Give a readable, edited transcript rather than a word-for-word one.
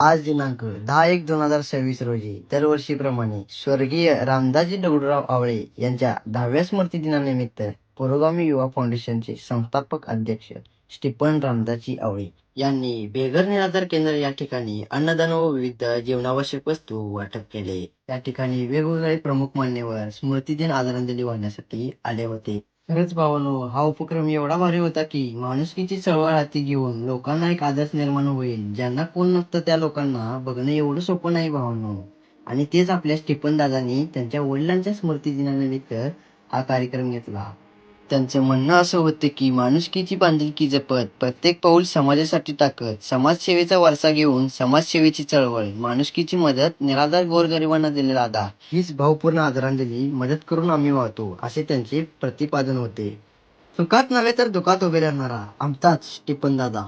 आज दिनांक 10/1/2026 रोजी दरवर्षीप्रमाणे स्वर्गीय रामदासजी दगडूराव आवळे यांच्या 10व्या स्मृतिदिनानिमित्त पुरोगामी युवा फाउंडेशनचे संस्थापक अध्यक्ष स्टीफन रामदासजी आवळे यांनी बेघर निराधार केंद्र या ठिकाणी अन्नदान व विविध जीवनावश्यक वस्तू वाटप केले. या ठिकाणी वेगवेगळे प्रमुख मान्यवर स्मृतिदिन आदरांजली वाहण्यासाठी आले होते. खरंच भावांनो, हा उपक्रम एवढा भारी होता की माणुसकीची चळवळ हाती घेऊन लोकांना एक आदर्श निर्माण होईल. ज्यांना कोण नसतं त्या लोकांना बघणं एवढं सोपं नाही भावांनो. आणि तेच आपल्या स्टीफन दादांनी त्यांच्या वडिलांच्या स्मृतिदिनानिमित्त हा कार्यक्रम घेतला. त्यांचं म्हणणं असं होतं की माणुसकीची बांधिलकी जपत प्रत्येक पाऊल समाजासाठी टाकत समाजसेवेचा वारसा घेऊन समाजसेवेची चळवळ, माणुसकीची मदत, निराधार गोरगरिबांना दिलेला आधार हीच भावपूर्ण आदरांजली मदत करून आम्ही वाहतो, असे त्यांचे प्रतिपादन होते. सुखात नव्हे तर दुखात उभे राहणारा आमचाच स्टीफन दादा.